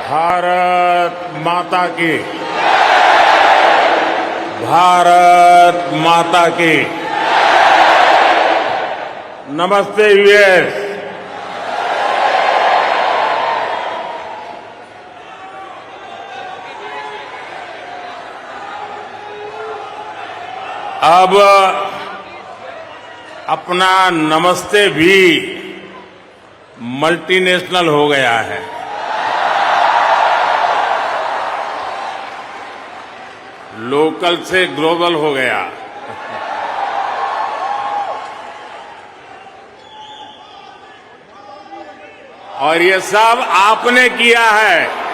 भारत माता की, भारत माता की। नमस्ते यूएस। अब अपना नमस्ते भी मल्टीनेशनल हो गया है। लोकल से ग्लोबल हो गया। और ये सब आपने किया है।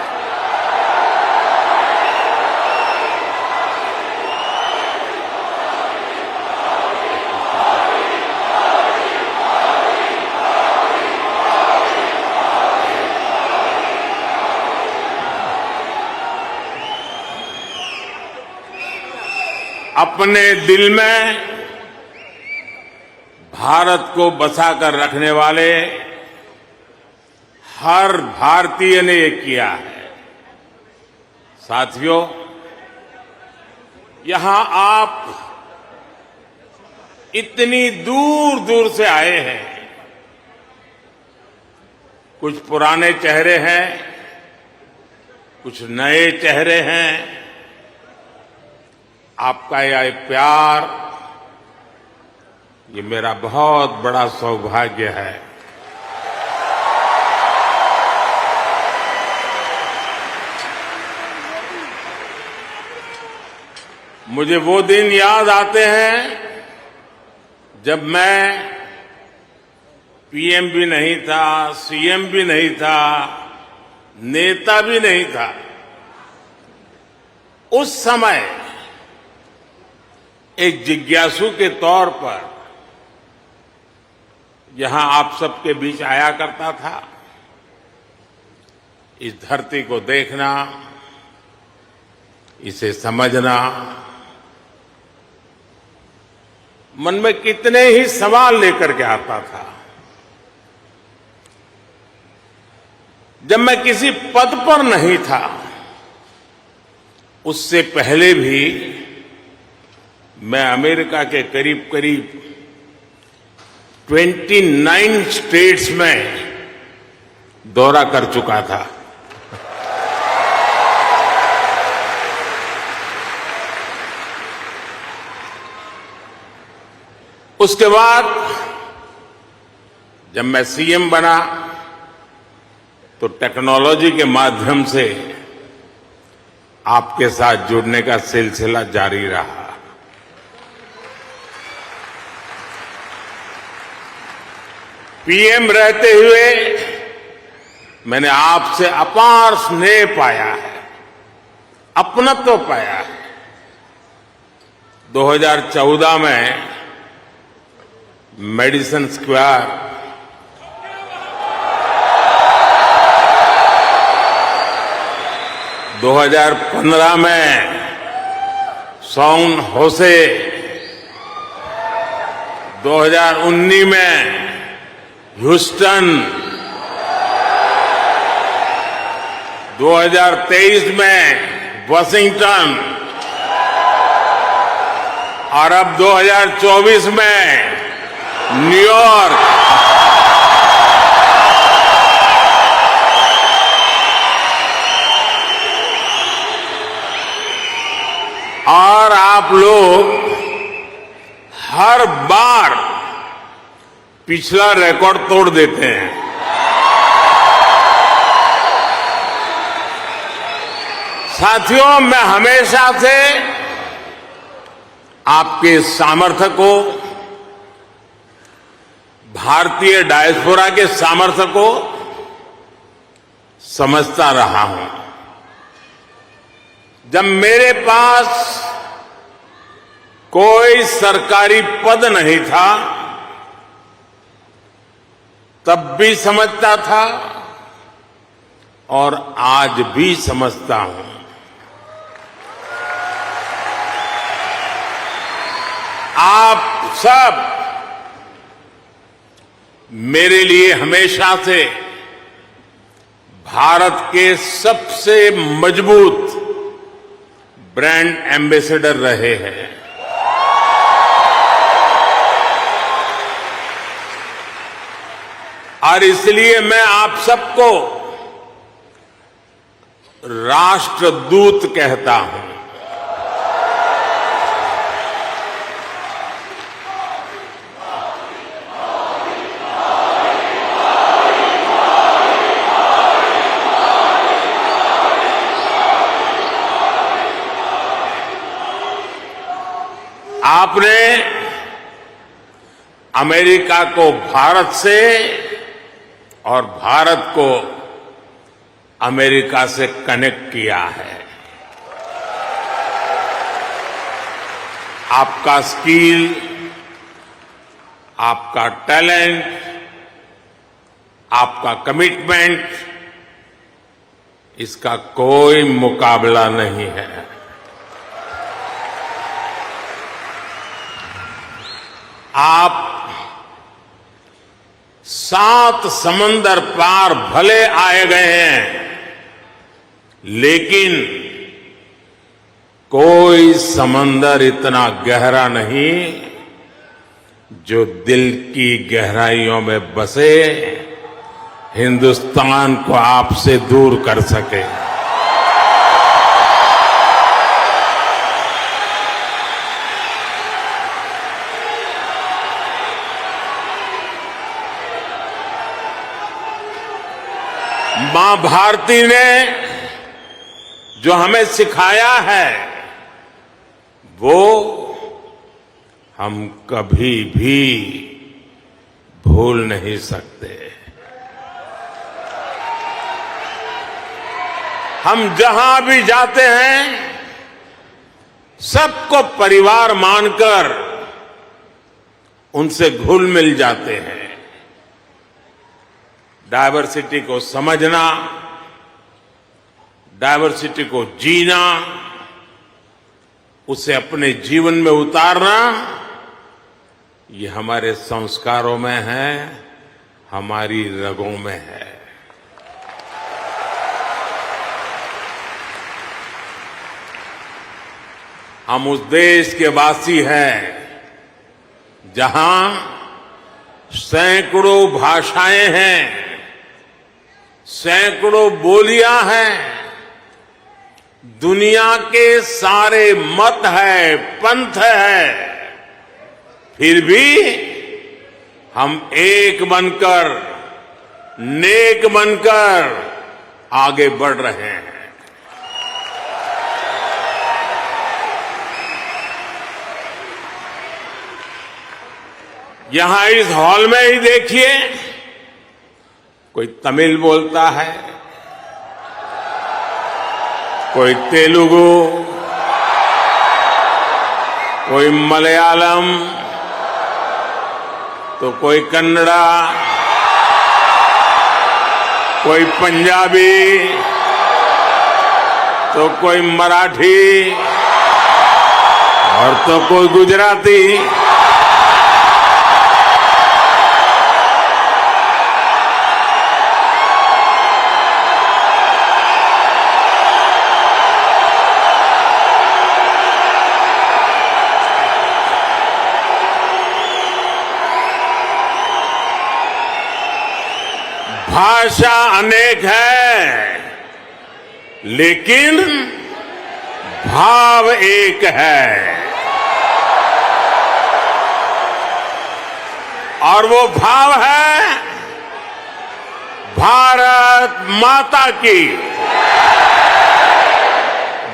अपने दिल में भारत को बसाकर रखने वाले हर भारतीय ने ये किया है। साथियों, यहां आप इतनी दूर दूर से आए हैं। कुछ पुराने चेहरे हैं, कुछ नए चेहरे हैं। आपका यह प्यार, ये मेरा बहुत बड़ा सौभाग्य है। मुझे वो दिन याद आते हैं जब मैं पीएम भी नहीं था, सीएम भी नहीं था, नेता भी नहीं था। उस समय एक जिज्ञासु के तौर पर यहां आप सबके बीच आया करता था। इस धरती को देखना, इसे समझना, मन में कितने ही सवाल लेकर के आता था। जब मैं किसी पद पर नहीं था, उससे पहले भी मैं अमेरिका के करीब करीब 29 स्टेट्स में दौरा कर चुका था। उसके बाद जब मैं सीएम बना तो टेक्नोलॉजी के माध्यम से आपके साथ जुड़ने का सिलसिला जारी रहा। पीएम रहते हुए मैंने आपसे अपार स्नेह पाया है, अपनत्व पाया है। 2014 में मेडिसन स्क्वायर, 2015 में सैन होसे, 2019 में ह्यूस्टन, 2023 में वाशिंगटन और अब 2024 में न्यूयॉर्क। और आप लोग हर बार पिछला रिकॉर्ड तोड़ देते हैं। साथियों, मैं हमेशा से आपके सामर्थ्य को, भारतीय डायस्पोरा के सामर्थ्य को समझता रहा हूं। जब मेरे पास कोई सरकारी पद नहीं था, तब भी समझता था और आज भी समझता हूं। आप सब मेरे लिए हमेशा से भारत के सबसे मजबूत ब्रांड एम्बेसडर रहे हैं। और इसलिए मैं आप सबको राष्ट्रदूत कहता हूं। आपने अमेरिका को भारत से और भारत को अमेरिका से कनेक्ट किया है। आपका स्किल, आपका टैलेंट, आपका कमिटमेंट, इसका कोई मुकाबला नहीं है। आप 7 समंदर पार भले आए गए हैं, लेकिन कोई समंदर इतना गहरा नहीं जो दिल की गहराइयों में बसे हिंदुस्तान को आपसे दूर कर सके। मां भारती ने जो हमें सिखाया है वो हम कभी भी भूल नहीं सकते। हम जहां भी जाते हैं सबको परिवार मानकर उनसे घुल मिल जाते हैं। डायवर्सिटी को समझना, डायवर्सिटी को जीना, उसे अपने जीवन में उतारना, ये हमारे संस्कारों में है, हमारी रगों में है। हम उस देश के वासी हैं जहां सैकड़ों भाषाएं हैं, सैकड़ों बोलियां हैं, दुनिया के सारे मत है, पंथ है, फिर भी हम एक बनकर, नेक बनकर आगे बढ़ रहे हैं। यहां इस हॉल में ही देखिए, कोई तमिल बोलता है, कोई तेलुगु, कोई मलयालम, तो कोई कन्नड़ा, कोई पंजाबी, तो कोई मराठी और तो कोई गुजराती। भाषा अनेक है, लेकिन भाव एक है, और वो भाव है भारत माता की।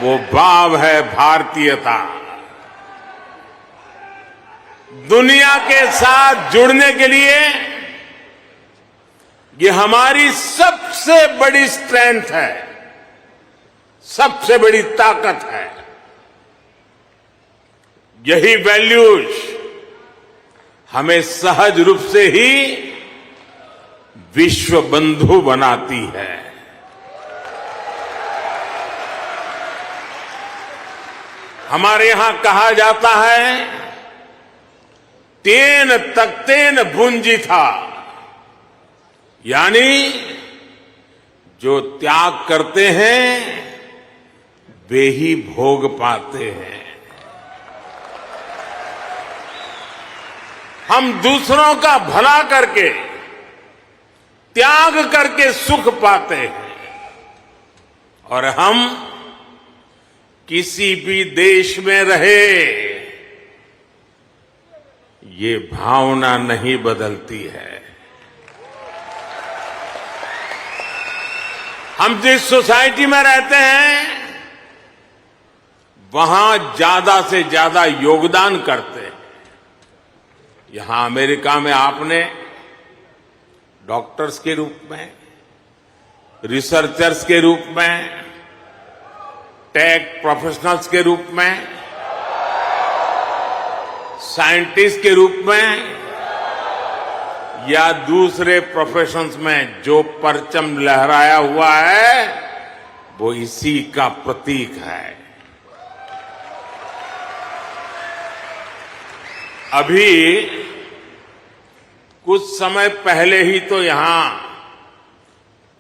वो भाव है भारतीयता। दुनिया के साथ जुड़ने के लिए ये हमारी सबसे बड़ी स्ट्रेंथ है, सबसे बड़ी ताकत है। यही वैल्यूज हमें सहज रूप से ही विश्व बंधु बनाती है। हमारे यहां कहा जाता है, तेन तख्तेन भुंजी था, यानी जो त्याग करते हैं वे ही भोग पाते हैं। हम दूसरों का भला करके, त्याग करके सुख पाते हैं और हम किसी भी देश में रहे, ये भावना नहीं बदलती है। हम जिस सोसाइटी में रहते हैं वहां ज्यादा से ज्यादा योगदान करते हैं। यहां अमेरिका में आपने डॉक्टर्स के रूप में, रिसर्चर्स के रूप में, टेक प्रोफेशनल्स के रूप में, साइंटिस्ट के रूप में या दूसरे प्रोफेशंस में जो परचम लहराया हुआ है वो इसी का प्रतीक है। अभी कुछ समय पहले ही तो यहां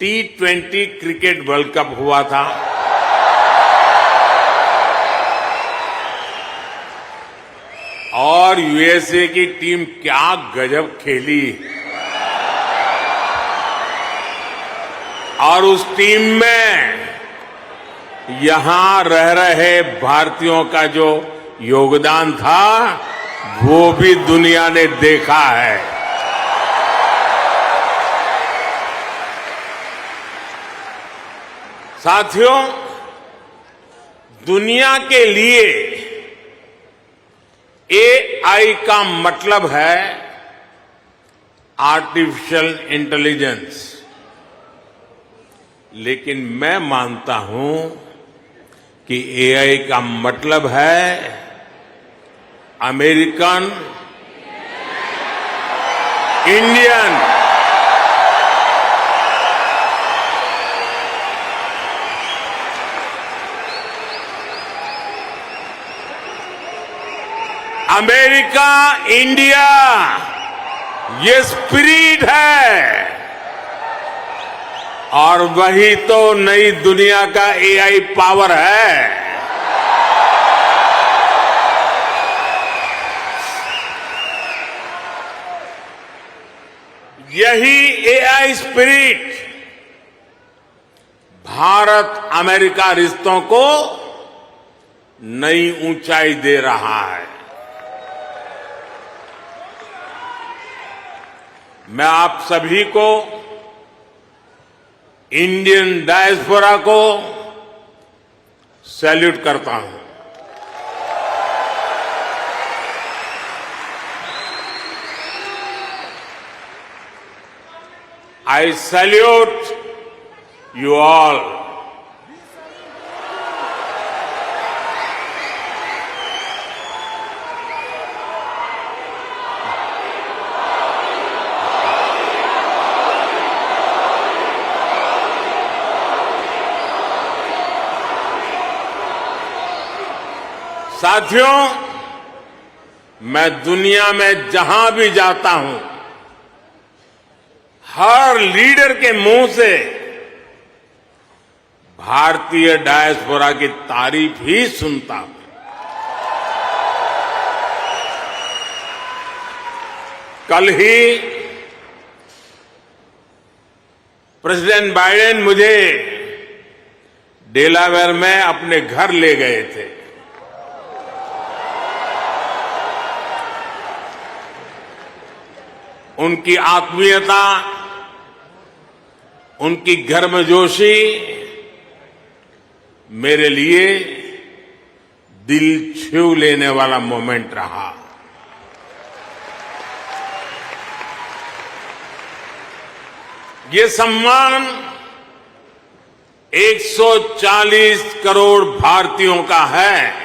T20 क्रिकेट वर्ल्ड कप हुआ था। और यूएसए की टीम क्या गजब खेली और उस टीम में यहां रह रहे भारतीयों का जो योगदान था वो भी दुनिया ने देखा है। साथियों, दुनिया के लिए एआई का मतलब है आर्टिफिशियल इंटेलिजेंस, लेकिन मैं मानता हूं कि एआई का मतलब है अमेरिकन इंडियन अमेरिका इंडिया, ये स्पिरिट है और वही तो नई दुनिया का एआई पावर है। यही एआई स्पिरिट भारत अमेरिका रिश्तों को नई ऊंचाई दे रहा है। मैं आप सभी को, इंडियन डायस्पोरा को सैल्यूट करता हूं। I salute you all. साथियों, मैं दुनिया में जहां भी जाता हूं, हर लीडर के मुंह से भारतीय डायस्पोरा की तारीफ ही सुनता हूं। कल ही प्रेसिडेंट बाइडेन मुझे डेलावेयर में अपने घर ले गए थे। उनकी आत्मीयता, उनकी गर्मजोशी मेरे लिए दिल छू लेने वाला मोमेंट रहा। ये सम्मान 140 करोड़ भारतीयों का है।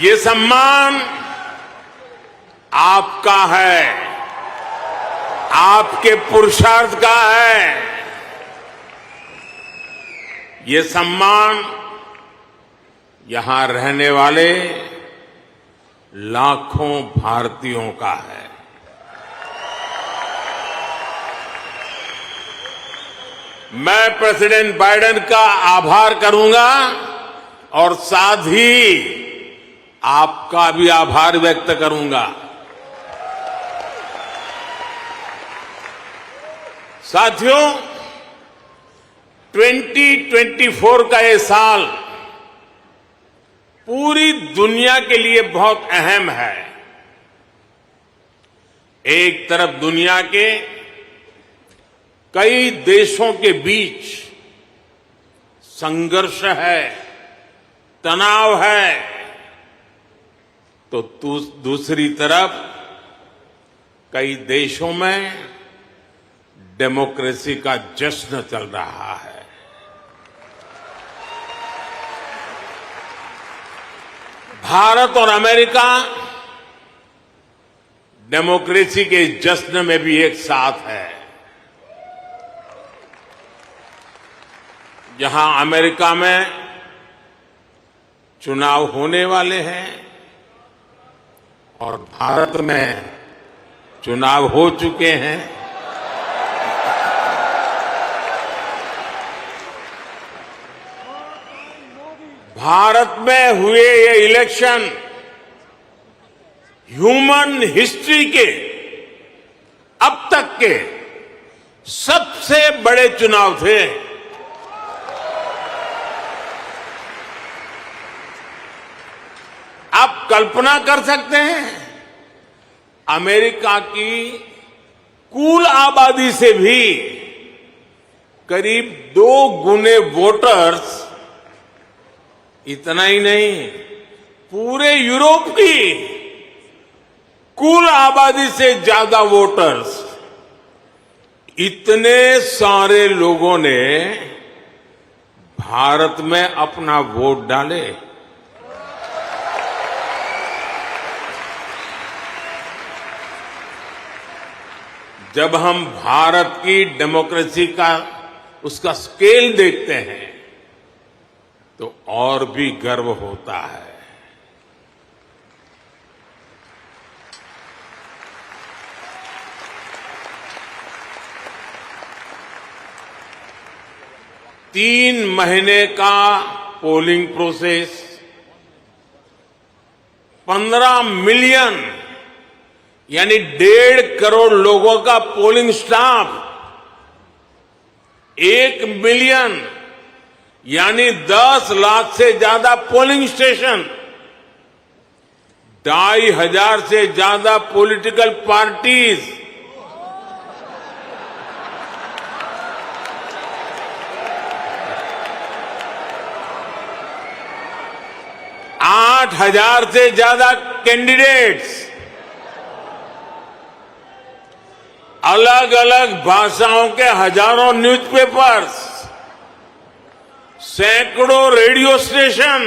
ये सम्मान आपका है, आपके पुरुषार्थ का है। ये सम्मान यहां रहने वाले लाखों भारतीयों का है। मैं प्रेसिडेंट बाइडेन का आभार करूंगा और साथ ही आपका भी आभार व्यक्त करूंगा। साथियों, 2024 का ये साल पूरी दुनिया के लिए बहुत अहम है। एक तरफ दुनिया के कई देशों के बीच संघर्ष है, तनाव है, तो दूसरी तरफ कई देशों में डेमोक्रेसी का जश्न चल रहा है। भारत और अमेरिका डेमोक्रेसी के जश्न में भी एक साथ है। जहां अमेरिका में चुनाव होने वाले हैं और भारत में चुनाव हो चुके हैं, भारत में हुए ये इलेक्शन ह्यूमन हिस्ट्री के अब तक के सबसे बड़े चुनाव थे। आप कल्पना कर सकते हैं, अमेरिका की कुल आबादी से भी करीब 2 गुने वोटर्स, इतना ही नहीं, पूरे यूरोप की कुल आबादी से ज्यादा वोटर्स, इतने सारे लोगों ने भारत में अपना वोट डाले। जब हम भारत की डेमोक्रेसी का उसका स्केल देखते हैं तो और भी गर्व होता है। तीन महीने का पोलिंग प्रोसेस, 15 मिलियन यानी 1.5 करोड़ लोगों का पोलिंग स्टाफ, 1 मिलियन यानी 10 लाख से ज्यादा पोलिंग स्टेशन, 2,500 से ज्यादा पॉलिटिकल पार्टीज, आठ 8,000 से ज्यादा कैंडिडेट्स, अलग अलग भाषाओं के हजारों न्यूज़पेपर्स, सैकड़ों रेडियो स्टेशन,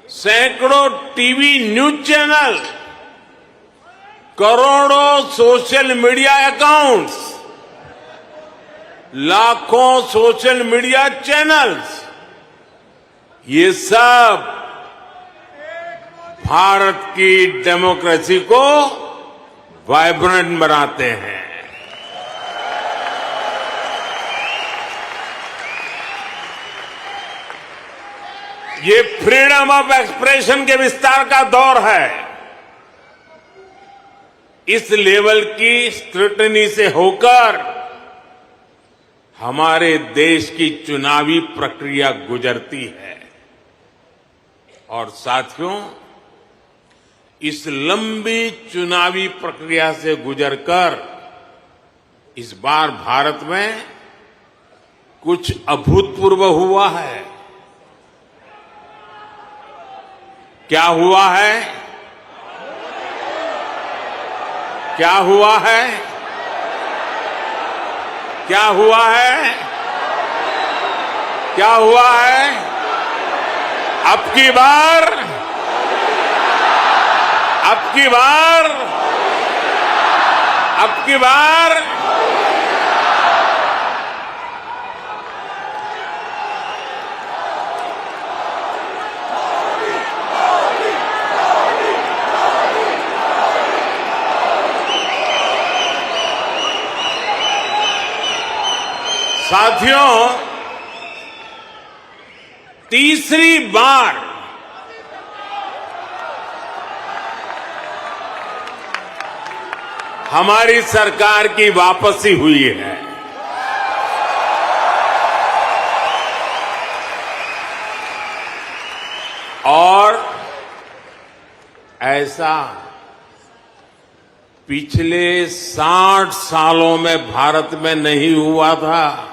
सैकड़ों टीवी न्यूज चैनल, करोड़ों सोशल मीडिया अकाउंट्स, लाखों सोशल मीडिया चैनल्स, ये सब भारत की डेमोक्रेसी को वाइब्रेंट बनाते हैं। ये फ्रीडम ऑफ एक्सप्रेशन के विस्तार का दौर है। इस लेवल की स्क्रूटनी से होकर हमारे देश की चुनावी प्रक्रिया गुजरती है। और साथियों, इस लंबी चुनावी प्रक्रिया से गुजरकर इस बार भारत में कुछ अभूतपूर्व हुआ है। क्या हुआ है? क्या हुआ है? क्या हुआ है? क्या हुआ है? अब की बार साथियों, तीसरी बार हमारी सरकार की वापसी हुई है। और ऐसा पिछले 60 सालों में भारत में नहीं हुआ था।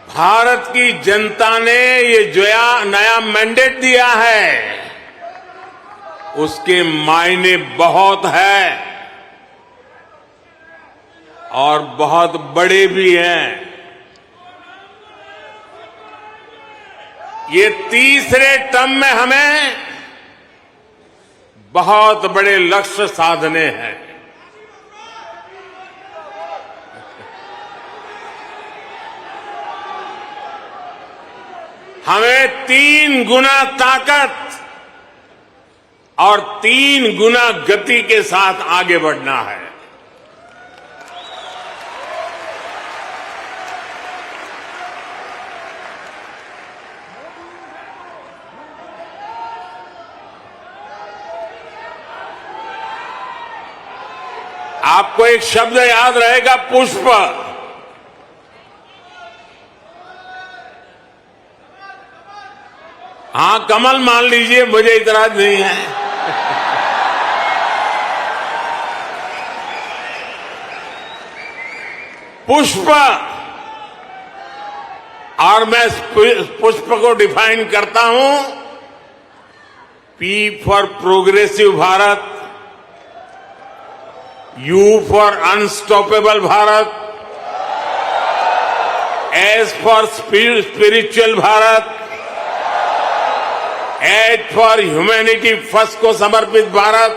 भारत की जनता ने ये जो नया मैंडेट दिया है, उसके मायने बहुत है और बहुत बड़े भी हैं। ये तीसरे टर्म में हमें बहुत बड़े लक्ष्य साधने हैं। हमें 3 गुना ताकत और 3 गुना गति के साथ आगे बढ़ना है। आपको एक शब्द याद रहेगा, पुष्प। हां, कमल मान लीजिए, मुझे इतराज नहीं है। पुष्प। और मैं पुष्प को डिफाइन करता हूं, P for progressive Bharat, you for unstoppable Bharat, S for spiritual Bharat, H for humanity first को समर्पित Bharat,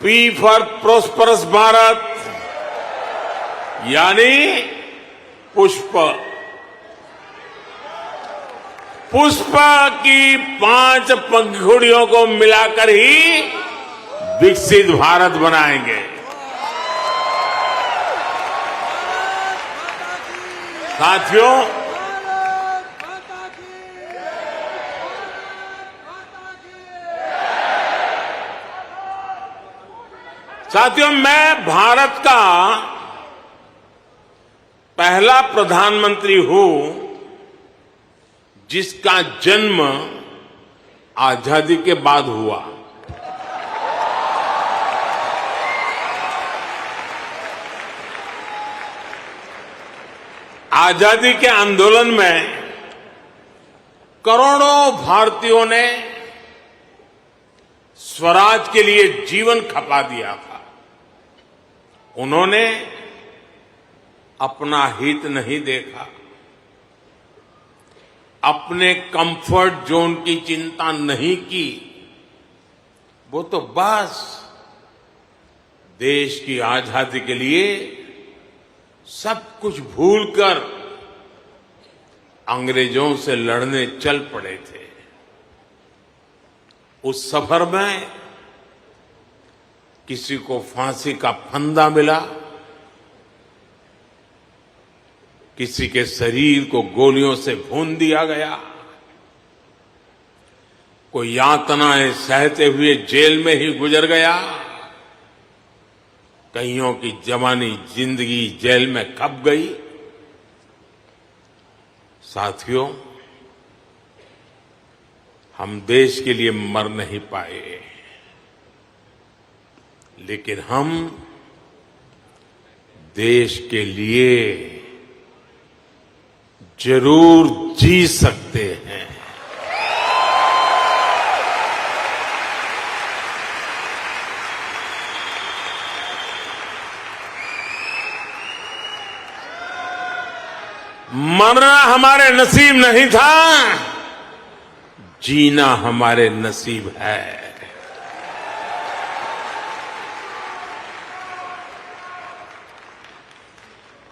P for prosperous Bharat, यानी पुष्प। पुष्प की 5 पंखुड़ियों को मिलाकर ही विकसित भारत बनाएंगे। साथियों, मैं भारत का पहला प्रधानमंत्री हूं जिसका जन्म आजादी के बाद हुआ। आजादी के आंदोलन में करोड़ों भारतीयों ने स्वराज के लिए जीवन खपा दिया था। उन्होंने अपना हित नहीं देखा, अपने कंफर्ट जोन की चिंता नहीं की। वो तो बस देश की आजादी के लिए सब कुछ भूलकर अंग्रेजों से लड़ने चल पड़े थे। उस सफर में किसी को फांसी का फंदा मिला, किसी के शरीर को गोलियों से भून दिया गया, कोई यातनाएं सहते हुए जेल में ही गुजर गया, कईयों की जवानी जिंदगी जेल में खप गई। साथियों, हम देश के लिए मर नहीं पाए, लेकिन हम देश के लिए जरूर जी सकते हैं। मरना हमारे नसीब नहीं था, जीना हमारे नसीब है।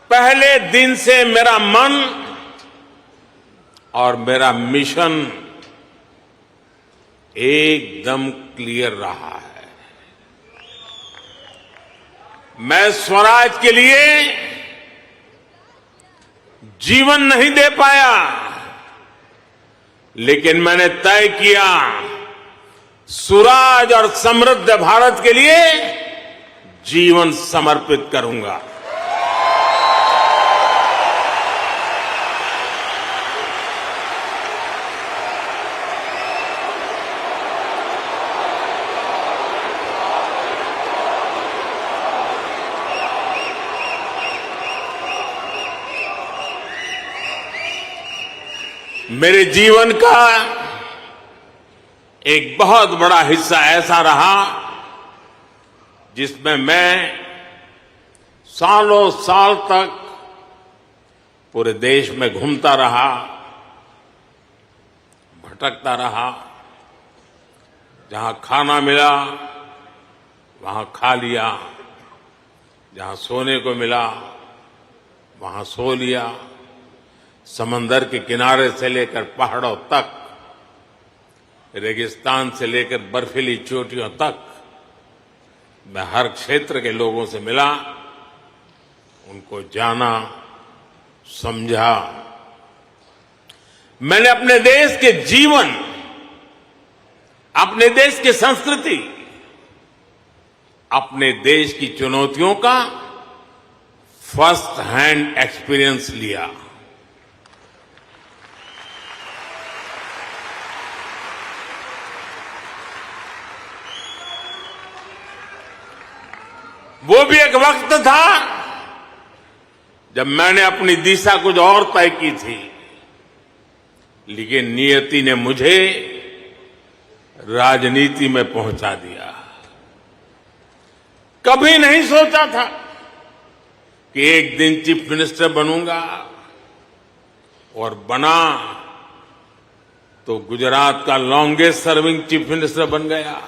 पहले दिन से मेरा मन और मेरा मिशन एकदम क्लियर रहा है। मैं स्वराज के लिए जीवन नहीं दे पाया, लेकिन मैंने तय किया सुराज और समृद्ध भारत के लिए जीवन समर्पित करूंगा। मेरे जीवन का एक बहुत बड़ा हिस्सा ऐसा रहा जिसमें मैं सालों साल तक पूरे देश में घूमता रहा, भटकता रहा। जहां खाना मिला वहां खा लिया, जहां सोने को मिला वहां सो लिया। समंदर के किनारे से लेकर पहाड़ों तक, रेगिस्तान से लेकर बर्फीली चोटियों तक मैं हर क्षेत्र के लोगों से मिला, उनको जाना, समझा। मैंने अपने देश के जीवन, अपने देश की संस्कृति, अपने देश की चुनौतियों का फर्स्ट हैंड एक्सपीरियंस लिया। वो भी एक वक्त था जब मैंने अपनी दिशा कुछ और तय की थी, लेकिन नियति ने मुझे राजनीति में पहुंचा दिया। कभी नहीं सोचा था कि एक दिन चीफ मिनिस्टर बनूंगा, और बना तो गुजरात का लॉन्गेस्ट सर्विंग चीफ मिनिस्टर बन गया।